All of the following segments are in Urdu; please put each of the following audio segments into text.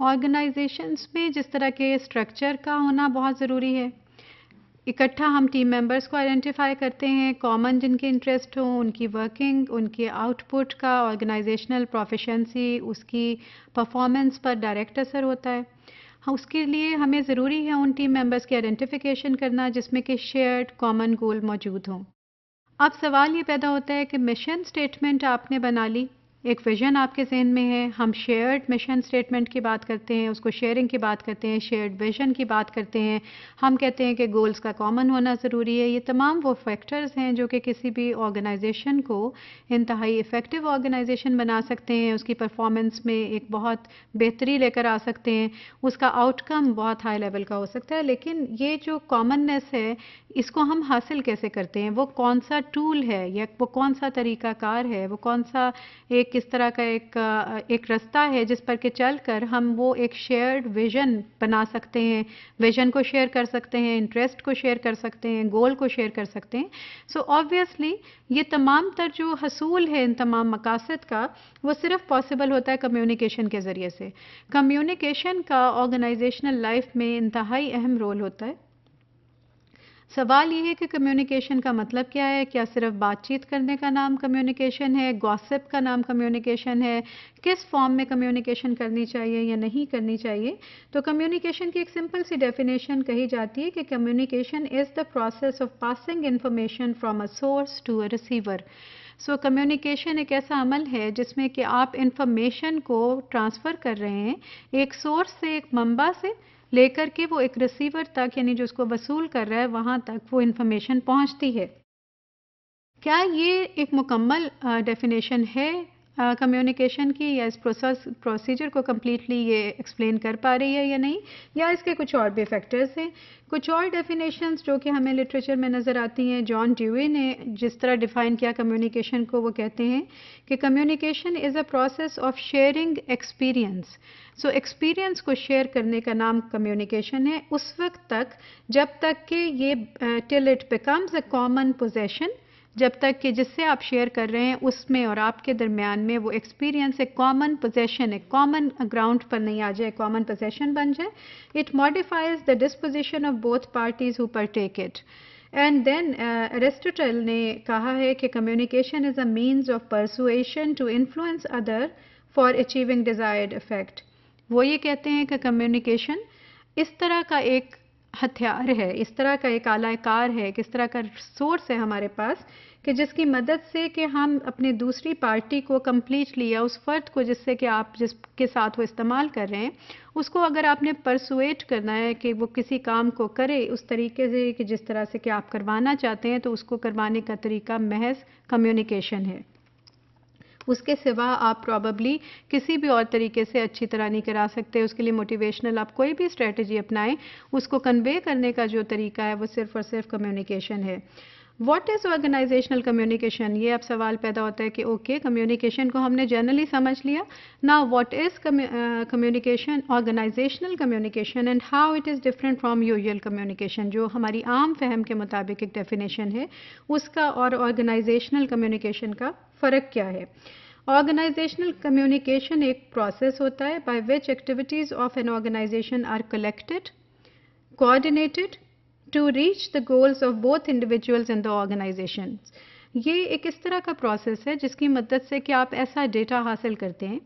آرگنائزیشنس میں جس طرح کے اسٹرکچر کا ہونا بہت ضروری ہے. اکٹھا ہم ٹیم ممبرس کو آئیڈینٹیفائی کرتے ہیں، کامن جن کے انٹرسٹ ہوں، ان کی ورکنگ، ان کے آؤٹ پٹ کا آرگنائزیشنل پروفیشنسی، اس کی پرفارمنس پر ڈائریکٹ اثر ہوتا ہے. اس کے لیے ہمیں ضروری ہے ان ٹیم ممبرس کی آئیڈینٹیفیکیشن کرنا جس میں کہ شیئرڈ کامن گول موجود ہوں. اب سوال یہ پیدا ہوتا ہے کہ مشن سٹیٹمنٹ آپ نے بنا لی، ایک ویژن آپ کے ذہن میں ہے، ہم شیئرڈ مشن سٹیٹمنٹ کی بات کرتے ہیں، اس کو شیئرنگ کی بات کرتے ہیں، شیئرڈ ویژن کی بات کرتے ہیں، ہم کہتے ہیں کہ گولز کا کامن ہونا ضروری ہے. یہ تمام وہ فیکٹرز ہیں جو کہ کسی بھی آرگنائزیشن کو انتہائی افیکٹو آرگنائزیشن بنا سکتے ہیں، اس کی پرفارمنس میں ایک بہت بہتری لے کر آ سکتے ہیں، اس کا آؤٹ کم بہت ہائی لیول کا ہو سکتا ہے. لیکن یہ جو کامننیس ہے اس کو ہم حاصل کیسے کرتے ہیں؟ وہ کون سا ٹول ہے یا وہ کون سا طریقہ کار ہے، وہ کون سا ایک کس طرح کا ایک رستہ ہے جس پر کہ چل کر ہم وہ ایک شیئرڈ ویژن بنا سکتے ہیں، ویژن کو شیئر کر سکتے ہیں، انٹرسٹ کو شیئر کر سکتے ہیں، گول کو شیئر کر سکتے ہیں. سو آبویسلی یہ تمام تر جو حصول ہے ان تمام مقاصد کا وہ صرف پاسبل ہوتا ہے کمیونیکیشن کے ذریعے سے. کمیونیکیشن کا آرگنائزیشنل لائف میں انتہائی اہم رول ہوتا ہے. سوال یہ ہے کہ کمیونیکیشن کا مطلب کیا ہے؟ کیا صرف بات چیت کرنے کا نام کمیونیکیشن ہے؟ گوسپ کا نام کمیونیکیشن ہے؟ کس فارم میں کمیونیکیشن کرنی چاہیے یا نہیں کرنی چاہیے؟ تو کمیونیکیشن کی ایک سمپل سی ڈیفینیشن کہی جاتی ہے کہ communication is the process of passing information from a source to a receiver. So communication ایک ایسا عمل ہے جس میں کہ آپ انفارمیشن کو ٹرانسفر کر رہے ہیں ایک سورس سے، ایک منبع سے لے کر کے وہ ایک ریسیور تک، یعنی جو اس کو وصول کر رہا ہے وہاں تک وہ انفارمیشن پہنچتی ہے. کیا یہ ایک مکمل ڈیفینیشن ہے کمیونیکیشن کی، یا اس پروسیجر کو کمپلیٹلی یہ ایکسپلین کر پا رہی ہے یا نہیں، یا اس کے کچھ اور بھی فیکٹرز ہیں؟ کچھ اور ڈیفینیشنز جو کہ ہمیں لٹریچر میں نظر آتی ہیں. جان ڈیوی نے جس طرح ڈیفائن کیا کمیونیکیشن کو، وہ کہتے ہیں کہ communication is a process of sharing experience. So experience کو شیئر کرنے کا نام کمیونیکیشن ہے اس وقت تک جب تک کہ یہ till it becomes a common position, جب تک کہ جس سے آپ شیئر کر رہے ہیں اس میں اور آپ کے درمیان میں وہ ایکسپیرینس ایک کامن پوزیشن، ایک کامن گراؤنڈ پر نہیں آ جائے، کامن پوزیشن بن جائے. It modifies the disposition of both parties who partake it. And then Aristotle نے کہا ہے کہ communication is a means of persuasion to influence other for achieving desired effect. وہ یہ کہتے ہیں کہ کمیونیکیشن اس طرح کا ایک ہتھیار ہے، اس طرح کا ایک آلہ کار ہے، کس طرح کا سورس ہے ہمارے پاس کہ جس کی مدد سے کہ ہم اپنے دوسری پارٹی کو کمپلیٹلی، یا اس فرد کو جس سے کہ آپ جس کے ساتھ وہ استعمال کر رہے ہیں، اس کو اگر آپ نے پرسویٹ کرنا ہے کہ وہ کسی کام کو کرے اس طریقے سے کہ جس طرح سے کہ آپ کروانا چاہتے ہیں، تو اس کو کروانے کا طریقہ محض کمیونیکیشن ہے. اس کے سوا آپ پروبیبلی کسی بھی اور طریقے سے اچھی طرح نہیں کرا سکتے. اس کے لیے موٹیویشنل آپ کوئی بھی اسٹریٹجی اپنائیں، اس کو کنوے کرنے کا جو طریقہ ہے وہ صرف اور صرف کمیونیکیشن ہے. What is organisational communication? یہ اب سوال پیدا ہوتا ہے کہ اوکے کمیونیکیشن کو ہم نے جنرلی سمجھ لیا. Now what is communication, organisational communication, and how it is different from usual communication, جو ہماری عام فہم کے مطابق ایک ڈیفینیشن ہے، اس کا اور آرگنائزیشنل کمیونیکیشن کا فرق کیا ہے؟ آرگنائزیشنل کمیونیکیشن ایک پروسیس ہوتا ہے by which activities of an organisation are collected, coordinated to reach the goals of both individuals in the organisation. یہ ایک اس طرح کا پروسیس ہے جس کی مدد سے کہ آپ ایسا ڈیٹا حاصل کرتے ہیں،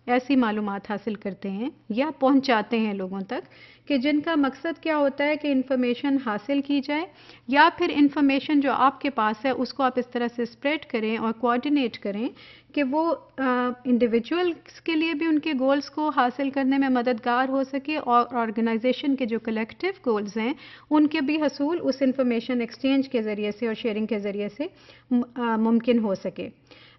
ایسی معلومات حاصل کرتے ہیں یا پہنچاتے ہیں لوگوں تک کہ جن کا مقصد کیا ہوتا ہے کہ انفارمیشن حاصل کی جائے، یا پھر انفارمیشن جو آپ کے پاس ہے اس کو آپ اس طرح سے اسپریڈ کریں اور کوآرڈینیٹ کریں کہ وہ انڈیویجولس کے لیے بھی ان کے گولز کو حاصل کرنے میں مددگار ہو سکے، اور آرگنائزیشن کے جو کلیکٹیو گولز ہیں ان کے بھی حصول اس انفارمیشن ایکسچینج کے ذریعے سے اور شیئرنگ کے ذریعے سے ممکن ہو سکے.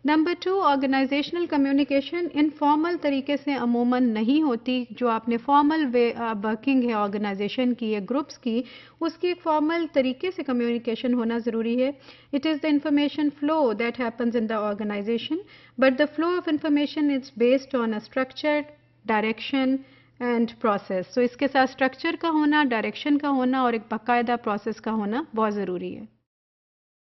نمبر 2، آرگنائزیشنل کمیونیکیشن انفارمل طریقے سے عموماً نہیں ہوتی. جو آپ نے فارمل ورکنگ ہے آرگنائزیشن کی یا گروپس کی، اس کی ایک فارمل طریقے سے کمیونیکیشن ہونا ضروری ہے. It is the information flow that happens in the organisation, but the flow of information is based on a structure, direction and process. تو اس کے ساتھ اسٹرکچر کا ہونا، ڈائریکشن کا ہونا اور ایک باقاعدہ پروسیس کا ہونا بہت ضروری ہے.